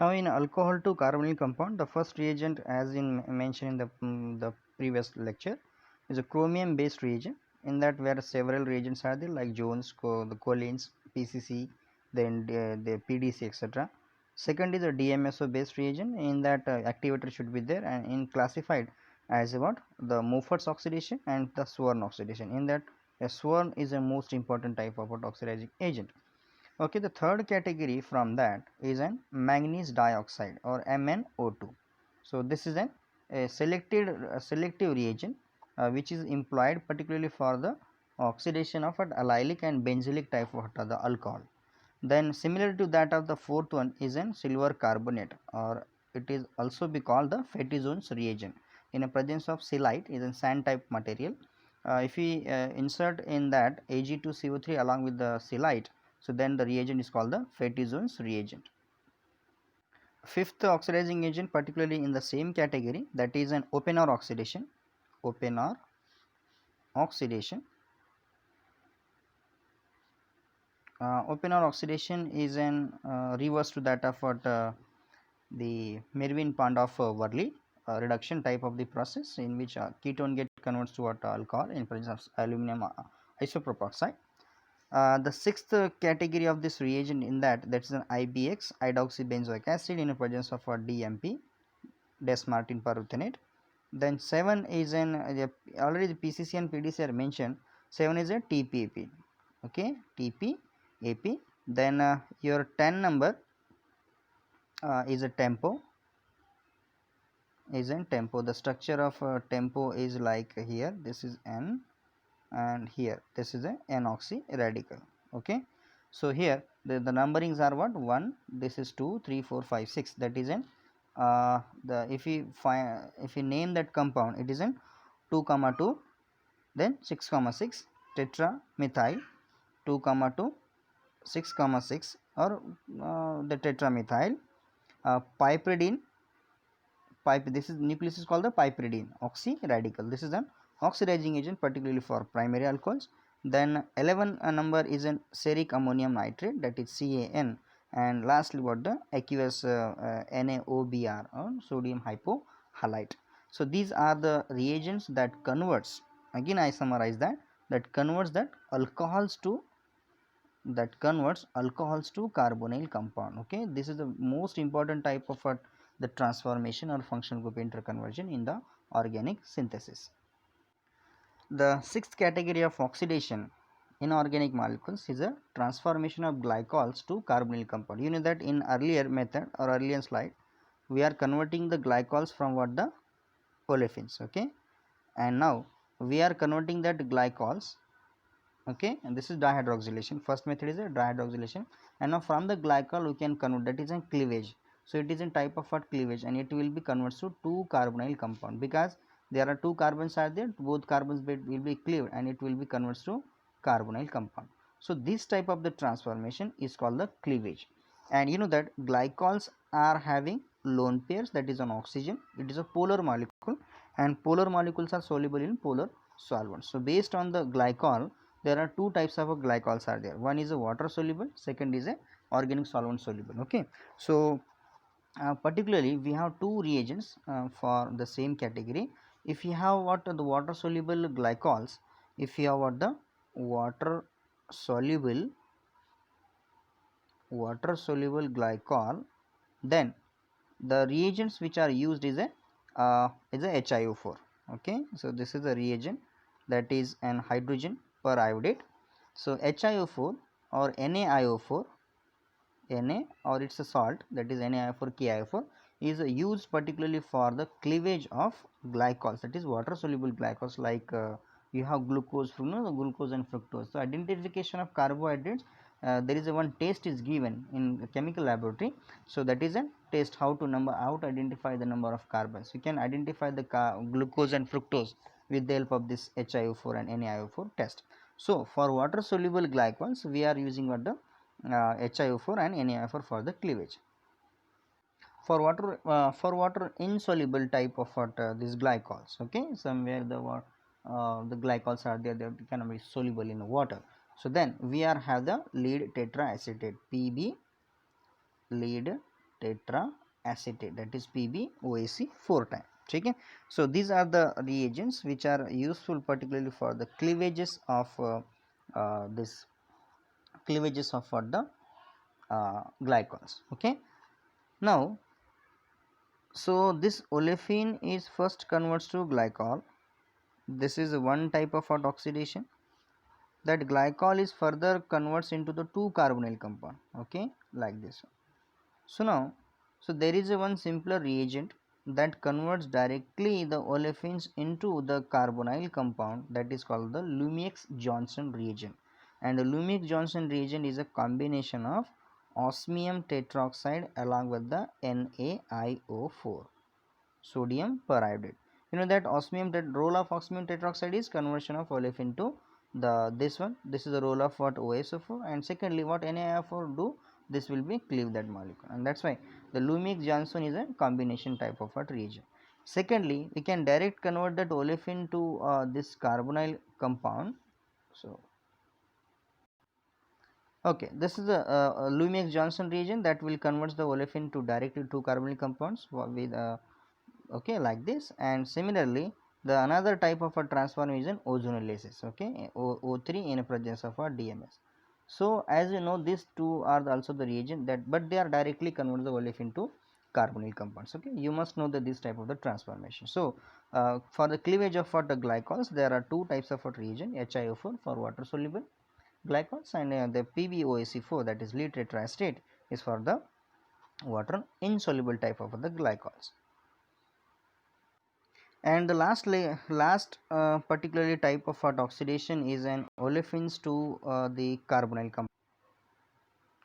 Now in alcohol to carbonyl compound, the first reagent, as in mentioned in the previous lecture, is a chromium based reagent. In that, where several reagents are there, like Jones, the Collins, PCC, then the PDC, etc. Second is a DMSO based reagent. In that, activator should be there, and in classified as what the Moffat's oxidation and the Swern oxidation. In that, a Swern is a most important type of oxidizing agent. Okay, the third category from that is an manganese dioxide or MnO2. So this is a selective reagent which is employed particularly for the oxidation of an allylic and benzylic type of the alcohol. Then similar to that of the fourth one is an silver carbonate, or it is also be called the Fatty-Jones reagent. In the presence of silicate is a sand type material. If we insert in that Ag2CO3 along with the silicate, so then the reagent is called the Fatty-Jones reagent. Fifth oxidizing agent, particularly in the same category, that is an open or oxidation. Open or oxidation. Open or oxidation is an reverse to that of what the Merwin-Pandolf-Verley reduction type of the process, in which ketone get converts to what alcohol in presence of aluminum isopropoxide. The sixth category of this reagent in that is an IBX, hydroxybenzoic acid, in the presence of a DMP, Des-Martin perruthenate. Then 7 is an already the PCC and PDC are mentioned. 7 is a TPAP. Okay, TPAP. Then your 10 number is a tempo. Is in tempo. The structure of tempo is like here. This is N, and here this is a N-oxy radical. Okay, so here the numberings are what 1, this is 2, 3, 4, 5, 6. That is in the if we name that compound, it is in 2, 2, then 6, 6 tetramethyl 2, 2, 6, 6, or the tetramethyl piperidine. This is nucleus is called the piperidine oxy radical. This is an oxidizing agent particularly for primary alcohols. Then 11 number is an ceric ammonium nitrate, that is CAN. And lastly what the aqueous NaOBr, or sodium hypohalite. So these are the reagents that converts, again I summarize that converts alcohols to carbonyl compound. Okay, this is the most important type of the transformation or functional group interconversion in the organic synthesis. The sixth category of oxidation in organic molecules is a transformation of glycols to carbonyl compound. You know that in earlier method or earlier slide we are converting the glycols from what the olefins. Okay, and now we are converting that glycols. Okay, and this is dihydroxylation. First method is a dihydroxylation, and now from the glycol we can convert, that is a cleavage. So it is a type of what cleavage, and it will be converted to 2 carbonyl compound, because there are 2 carbons are there, both carbons will be cleaved and it will be converted to carbonyl compound. So this type of the transformation is called the cleavage. And you know that glycols are having lone pairs, that is on oxygen. It is a polar molecule, and polar molecules are soluble in polar solvents. So based on the glycol, there are two types of glycols are there. One is a water soluble, second is a organic solvent soluble. Okay, so particularly we have two reagents for the same category. If you have what the water soluble glycols, if you have what the water soluble glycol, then the reagents which are used is a HiO4. Okay, so this is a reagent, that is an hydrogen periodate. So HiO4 or NaIO4, Na, or it's a salt, that is NaIO4 KIO4, is used particularly for the cleavage of glycols, that is water soluble glycols, like you have glucose, glucose and fructose. So identification of carbohydrates, there is a one test is given in chemical laboratory. So that is a test how to identify the number of carbons. You can identify the glucose and fructose with the help of this HiO4 and NaIO4 test. So for water soluble glycols we are using what the HiO4 and NaIO4 for the cleavage. For water insoluble type of what these glycols. Okay, somewhere the glycols are there, they cannot be soluble in water. So then we are have the lead tetraacetate, PB, lead tetraacetate, that is PbOAC 4 times. Okay, so these are the reagents which are useful particularly for the cleavages of this cleavages of for the glycols. Okay, now so this olefin is first converts to glycol. This is one type of hot oxidation. That glycol is further converts into the 2 carbonyl compound. Okay, like this. So now, so there is a one simpler reagent that converts directly the olefins into the carbonyl compound, that is called the Lumiex-Johnson reagent. And the Lumiex-Johnson reagent is a combination of osmium tetroxide along with the NaIO4, sodium periodate. You know that role of osmium tetroxide is conversion of olefin to this one. This is the role of what OSO4, and secondly what NaIO4 do, this will be cleave that molecule, and that's why the Lumiex-Johnson is a combination type of a reagent. Secondly, we can direct convert that olefin to this carbonyl compound. So okay, this is a Lumiex-Johnson reagent that will convert the olefin to directly 2 carbonyl compounds with okay, like this. And similarly the another type of a transformation ozonolysis, okay, O3 in presence of a DMS. So as you know, these two are also the reagent that, but they are directly convert the olefin to carbonyl compounds. Okay, you must know that this type of the transformation. So for the cleavage of what the glycols, there are two types of a reagent, HiO4 for water soluble glycols, and the PbOAC4, that is lead tetraacetate, is for the water insoluble type of the glycols. And the last particularly type of hot oxidation is an olefins to the carbonyl compound.